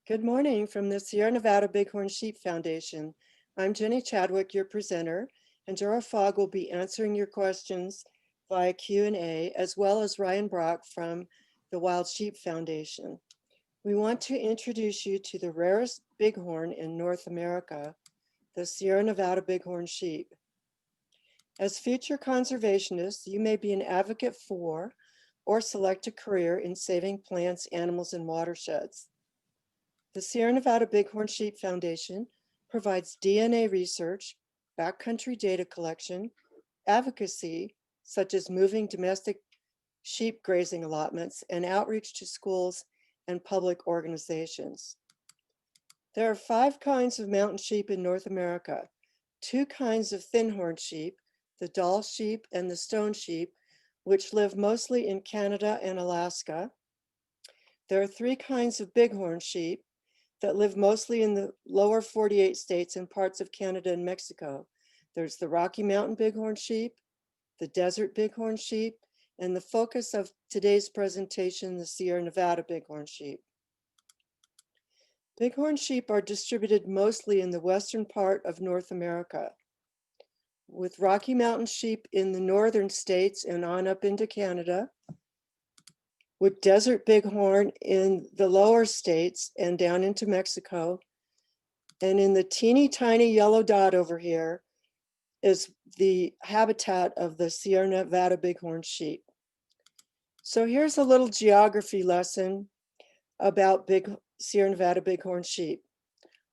Good morning from the Sierra Nevada Bighorn Sheep Foundation. I'm Ginnie Chadwick, your presenter, and Jara Fogg will be answering your questions via Q&A, as well as Ryan Brock from the Wild Sheep Foundation. We want to introduce you to the rarest bighorn in North America, the Sierra Nevada Bighorn sheep. As future conservationists, you may be an advocate for or select a career in saving plants, animals, and watersheds. The Sierra Nevada Bighorn Sheep Foundation provides DNA research, backcountry data collection, advocacy, such as moving domestic sheep grazing allotments, and outreach to schools and public organizations. There are 5 kinds of mountain sheep in North America, 2 kinds of thin-horned sheep, the Dall sheep and the stone sheep, which live mostly in Canada and Alaska. There are 3 kinds of bighorn sheep that live mostly in the lower 48 states and parts of Canada and Mexico. There's the Rocky Mountain bighorn sheep, the desert bighorn sheep, and the focus of today's presentation, the Sierra Nevada bighorn sheep. Bighorn sheep are distributed mostly in the western part of North America, with Rocky Mountain sheep in the northern states and on up into Canada, with desert bighorn in the lower states and down into Mexico. And in the teeny tiny yellow dot over here is the habitat of the Sierra Nevada bighorn sheep. So here's a little geography lesson about Sierra Nevada bighorn sheep.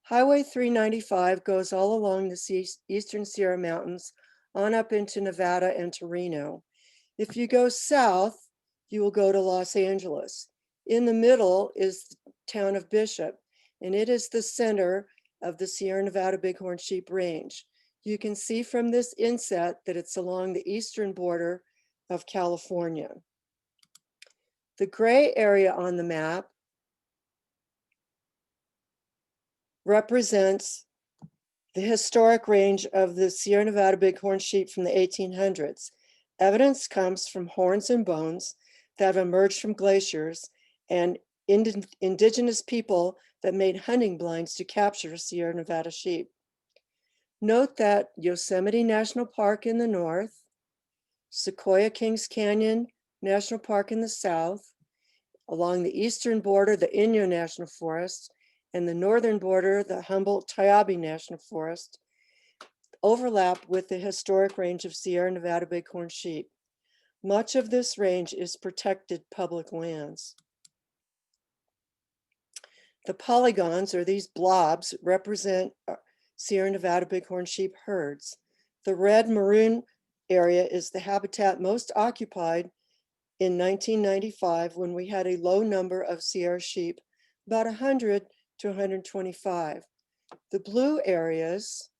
Highway 395 goes all along the eastern Sierra Mountains on up into Nevada and to Reno. If you go south, you will go to Los Angeles. In the middle is the town of Bishop, and it is the center of the Sierra Nevada Bighorn Sheep Range. You can see from this inset that it's along the eastern border of California. The gray area on the map represents the historic range of the Sierra Nevada Bighorn sheep from the 1800s. Evidence comes from horns and bones that have emerged from glaciers and indigenous people that made hunting blinds to capture Sierra Nevada sheep. Note that Yosemite National Park in the north, Sequoia Kings Canyon National Park in the south, along the eastern border, the Inyo National Forest, and the northern border, the Humboldt-Tyabe National Forest, overlap with the historic range of Sierra Nevada bighorn sheep. Much of this range is protected public lands. The polygons, or these blobs, represent Sierra Nevada bighorn sheep herds. The red maroon area is the habitat most occupied in 1995 when we had a low number of Sierra sheep, about 100 to 125. The blue areas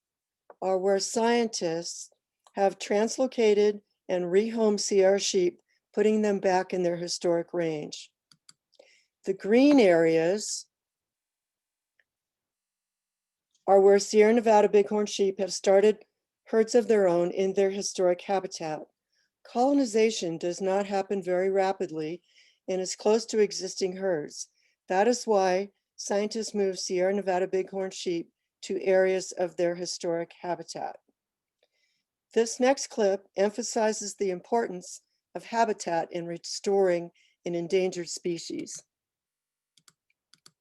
are where scientists have translocated and rehomed Sierra sheep, putting them back in their historic range. The green areas are where Sierra Nevada bighorn sheep have started herds of their own in their historic habitat. Colonization does not happen very rapidly and is close to existing herds. That is why scientists move Sierra Nevada bighorn sheep to areas of their historic habitat. This next clip emphasizes the importance of habitat in restoring an endangered species.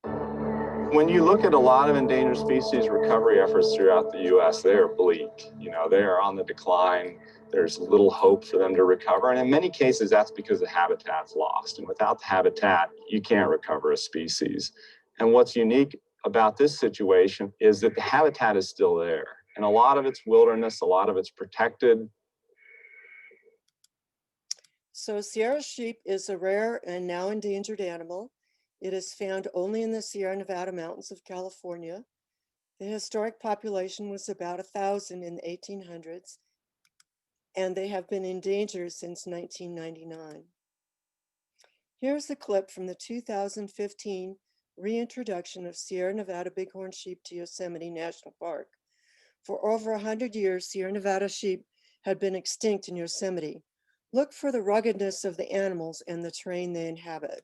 When you look at a lot of endangered species recovery efforts throughout the U.S., they are bleak. They are on the decline. There's little hope for them to recover. And in many cases, that's because the habitat's lost. And without the habitat, you can't recover a species. And what's unique about this situation is that the habitat is still there. And a lot of it's wilderness, a lot of it's protected. So Sierra sheep is a rare and now endangered animal. It is found only in the Sierra Nevada mountains of California. The historic population was about 1,000 in the 1800s, and they have been endangered since 1999. Here's a clip from the 2015 reintroduction of Sierra Nevada bighorn sheep to Yosemite National Park. For over 100 years, Sierra Nevada sheep had been extinct in Yosemite. Look for the ruggedness of the animals and the terrain they inhabit.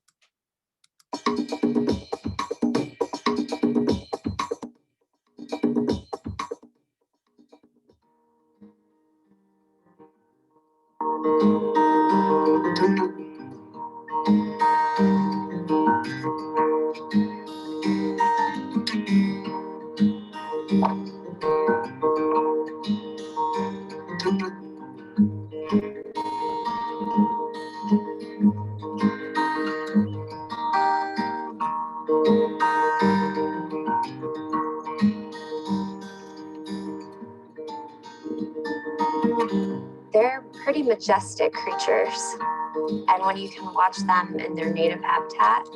really majestic creatures. And when you can watch them in their native habitat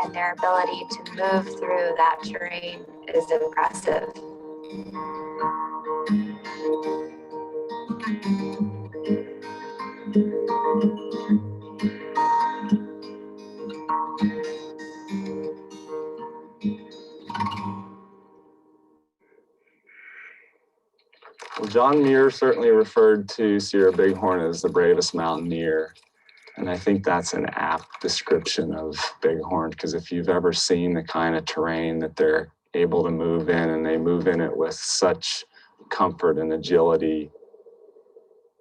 and their ability to move through that terrain is impressive. Well, John Muir certainly referred to Sierra Bighorn as the bravest mountaineer. And I think that's an apt description of bighorn, because if you've ever seen the kind of terrain that they're able to move in, and they move in it with such comfort and agility.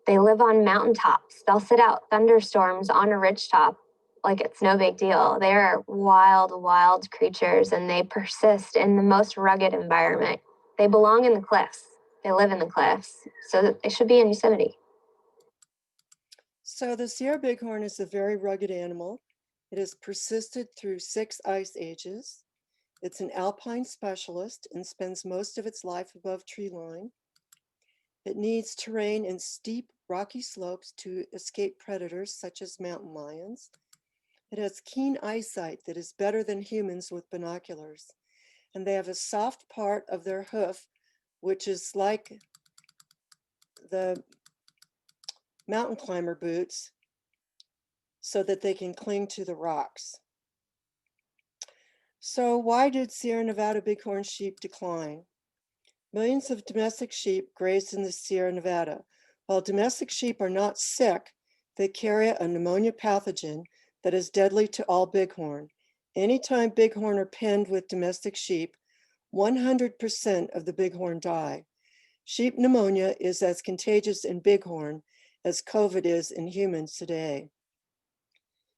They live on mountaintops. They'll sit out thunderstorms on a ridgetop like it's no big deal. They're wild, wild creatures, and they persist in the most rugged environment. They belong in the cliffs. They live in the cliffs, so they should be in Yosemite. So the Sierra bighorn is a very rugged animal. It has persisted through 6 ice ages. It's an alpine specialist and spends most of its life above tree line. It needs terrain and steep, rocky slopes to escape predators such as mountain lions. It has keen eyesight that is better than humans with binoculars. And they have a soft part of their hoof, which is like the mountain climber boots, so that they can cling to the rocks. So why did Sierra Nevada bighorn sheep decline? Millions of domestic sheep grazed in the Sierra Nevada. While domestic sheep are not sick, they carry a pneumonia pathogen that is deadly to all bighorn. Anytime bighorn are penned with domestic sheep, 100% of the bighorn die. Sheep pneumonia is as contagious in bighorn as COVID is in humans today.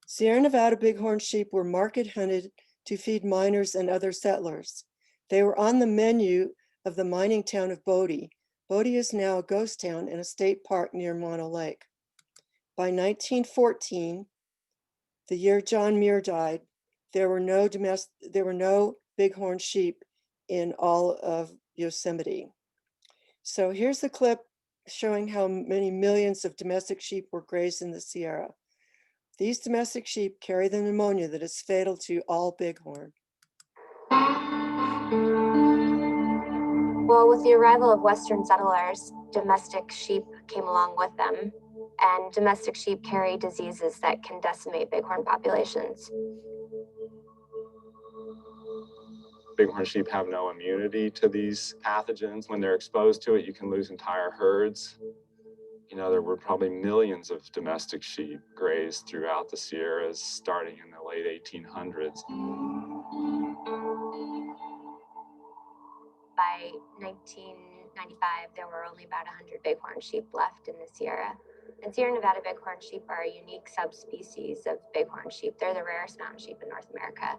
Sierra Nevada bighorn sheep were market hunted to feed miners and other settlers. They were on the menu of the mining town of Bodie. Bodie is now a ghost town in a state park near Mono Lake. By 1914, the year John Muir died, there were no bighorn sheep in all of Yosemite. So here's the clip showing how many millions of domestic sheep were grazed in the Sierra. These domestic sheep carry the pneumonia that is fatal to all bighorn. Well, with the arrival of Western settlers, domestic sheep came along with them, and domestic sheep carry diseases that can decimate bighorn populations. Bighorn sheep have no immunity to these pathogens. When they're exposed to it, you can lose entire herds. You know, there were probably millions of domestic sheep grazed throughout the Sierras starting in the late 1800s. By 1995, there were only about 100 bighorn sheep left in the Sierra. And Sierra Nevada bighorn sheep are a unique subspecies of bighorn sheep. They're the rarest mountain sheep in North America.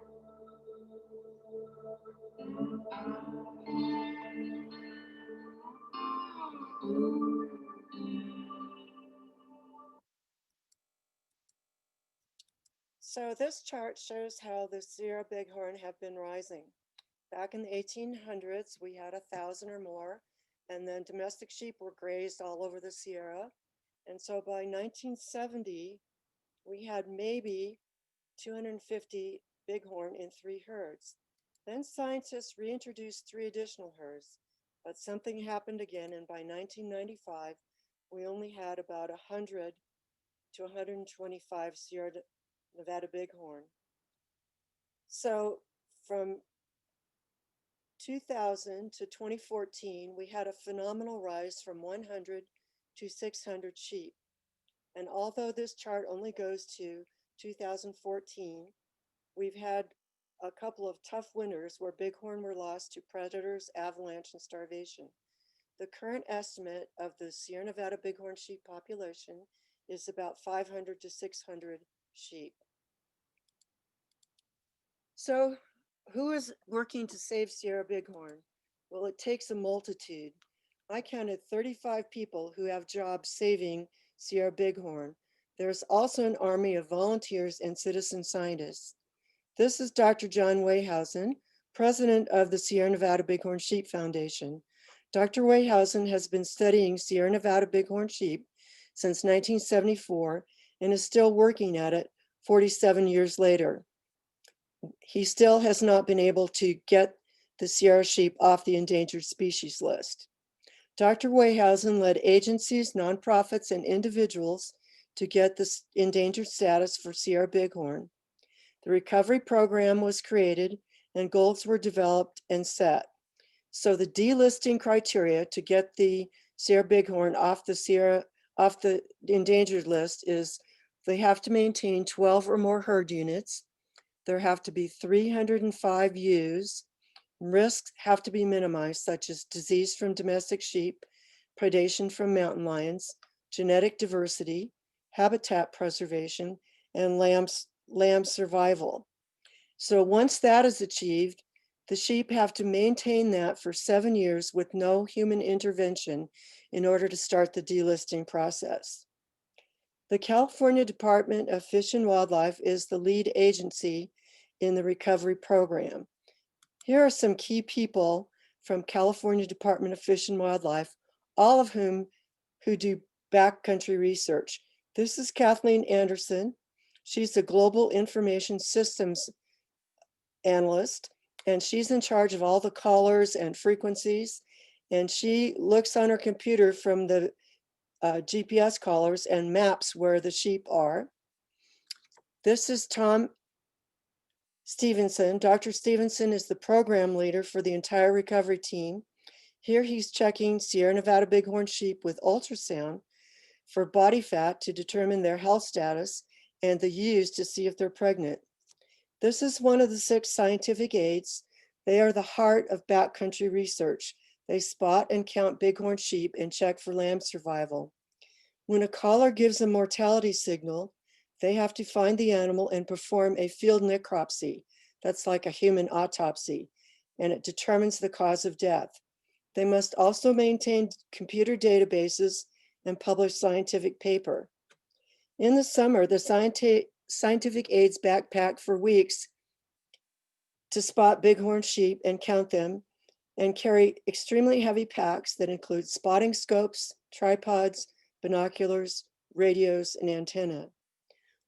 So this chart shows how the Sierra bighorn have been rising. Back in the 1800s, we had 1,000 or more, and then domestic sheep were grazed all over the Sierra. And so by 1970, we had maybe 250 bighorn in 3 herds. Then scientists reintroduced 3 additional herds, but something happened again, and by 1995, we only had about 100 to 125 Sierra Nevada bighorn. So from 2000 to 2014, we had a phenomenal rise from 100 to 600 sheep. And although this chart only goes to 2014, we've had a couple of tough winters where bighorn were lost to predators, avalanche, and starvation. The current estimate of the Sierra Nevada bighorn sheep population is about 500 to 600 sheep. So who is working to save Sierra bighorn? Well, it takes a multitude. I counted 35 people who have jobs saving Sierra bighorn. There's also an army of volunteers and citizen scientists. This is Dr. John Weyhausen, president of the Sierra Nevada Bighorn Sheep Foundation. Dr. Weyhausen has been studying Sierra Nevada bighorn sheep since 1974 and is still working at it 47 years later. He still has not been able to get the Sierra sheep off the endangered species list. Dr. Weyhausen led agencies, nonprofits, and individuals to get this endangered status for Sierra bighorn. The recovery program was created and goals were developed and set. So the delisting criteria to get the Sierra bighorn off the endangered list is they have to maintain 12 or more herd units. There have to be 305 ewes. Risks have to be minimized, such as disease from domestic sheep, predation from mountain lions, genetic diversity, habitat preservation, and lamb survival. So once that is achieved, the sheep have to maintain that for 7 years with no human intervention in order to start the delisting process. The California Department of Fish and Wildlife is the lead agency in the recovery program. Here are some key people from California Department of Fish and Wildlife, all of whom who do backcountry research. This is Kathleen Anderson. She's the Global Information Systems Analyst, and she's in charge of all the callers and frequencies. And she looks on her computer from the GPS callers and maps where the sheep are. This is Tom Stevenson. Dr. Stevenson is the program leader for the entire recovery team. Here he's checking Sierra Nevada bighorn sheep with ultrasound for body fat to determine their health status and the ewes to see if they're pregnant. This is one of the 6 scientific aids. They are the heart of backcountry research. They spot and count bighorn sheep and check for lamb survival. When a caller gives a mortality signal, they have to find the animal and perform a field necropsy. That's like a human autopsy, and it determines the cause of death. They must also maintain computer databases and publish scientific paper. In the summer, the scientific aides backpack for weeks to spot bighorn sheep and count them, and carry extremely heavy packs that include spotting scopes, tripods, binoculars, radios, and antenna.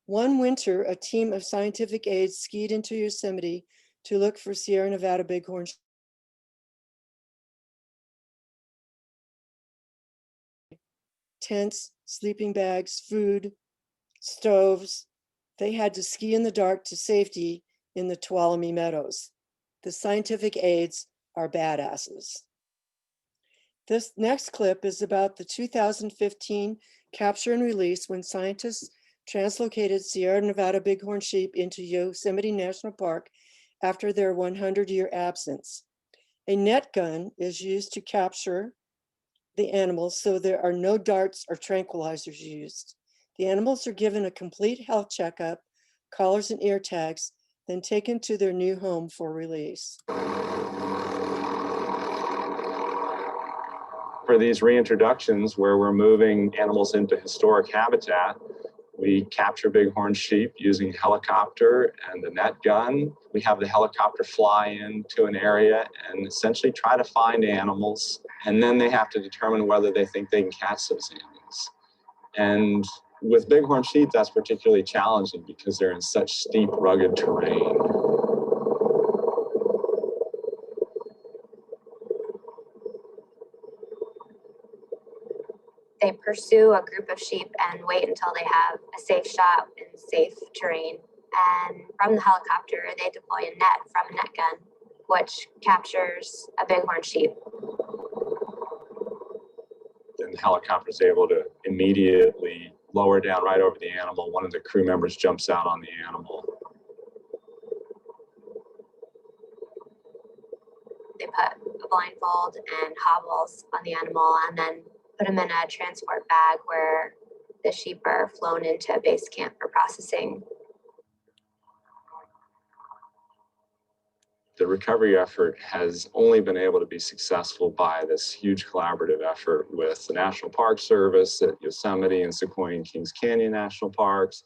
One winter, a team of scientific aides skied into Yosemite to look for Sierra Nevada bighorn sheep. Tents, sleeping bags, food, stoves. They had to ski in the dark to safety in the Tuolumne Meadows. The scientific aides are badasses. This next clip is about the 2015 capture and release when scientists translocated Sierra Nevada bighorn sheep into Yosemite National Park after their 100-year absence. A net gun is used to capture the animals, so there are no darts or tranquilizers used. The animals are given a complete health checkup, collars and ear tags, then taken to their new home for release. For these reintroductions where we're moving animals into historic habitat, we capture bighorn sheep using helicopter and the net gun. We have the helicopter fly into an area and essentially try to find animals, and then they have to determine whether they think they can catch those animals. And with bighorn sheep, that's particularly challenging because they're in such steep, rugged terrain. They pursue a group of sheep and wait until they have a safe shot in safe terrain. And from the helicopter, they deploy a net from a net gun, which captures a bighorn sheep. And the helicopter is able to immediately lower down right over the animal. One of the crew members jumps out on the animal. They put a blindfold and hobbles on the animal and then put them in a transport bag where the sheep are flown into a base camp for processing. The recovery effort has only been able to be successful by this huge collaborative effort with the National Park Service at Yosemite and Sequoia and Kings Canyon National Parks,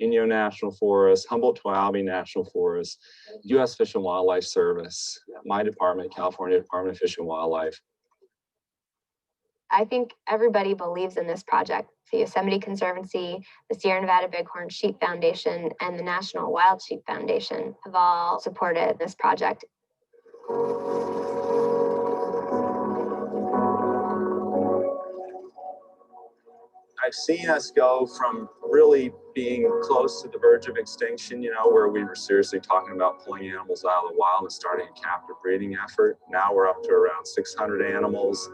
Inyo National Forest, Humboldt-Tuolumne National Forest, U.S. Fish and Wildlife Service, my department, California Department of Fish and Wildlife. I think everybody believes in this project. The Yosemite Conservancy, the Sierra Nevada Bighorn Sheep Foundation, and the National Wild Sheep Foundation have all supported this project. I've seen us go from really being close to the verge of extinction, you know, where we were seriously talking about pulling animals out of the wild and starting a captive breeding effort. Now we're up to around 600 animals.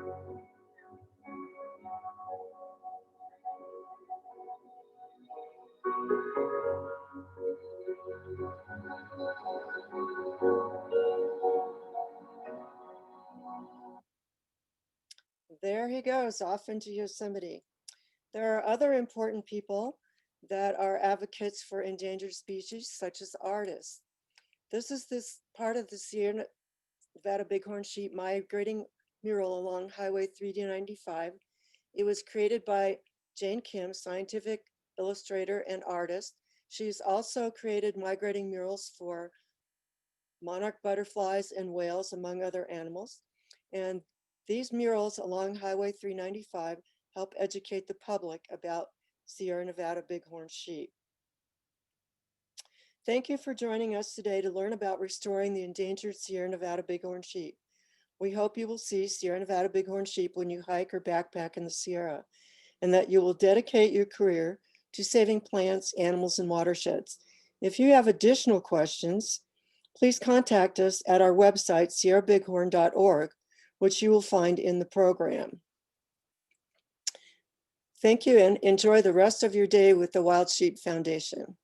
There he goes, off into Yosemite. There are other important people that are advocates for endangered species, such as artists. This is this part of the Sierra Nevada Bighorn Sheep migrating mural along Highway 395. It was created by Jane Kim, scientific illustrator and artist. She's also created migrating murals for monarch butterflies and whales, among other animals. And these murals along Highway 395 help educate the public about Sierra Nevada bighorn sheep. Thank you for joining us today to learn about restoring the endangered Sierra Nevada bighorn sheep. We hope you will see Sierra Nevada bighorn sheep when you hike or backpack in the Sierra, and that you will dedicate your career to saving plants, animals, and watersheds. If you have additional questions, please contact us at our website, sierrabighorn.org, which you will find in the program. Thank you, and enjoy the rest of your day with the Wild Sheep Foundation.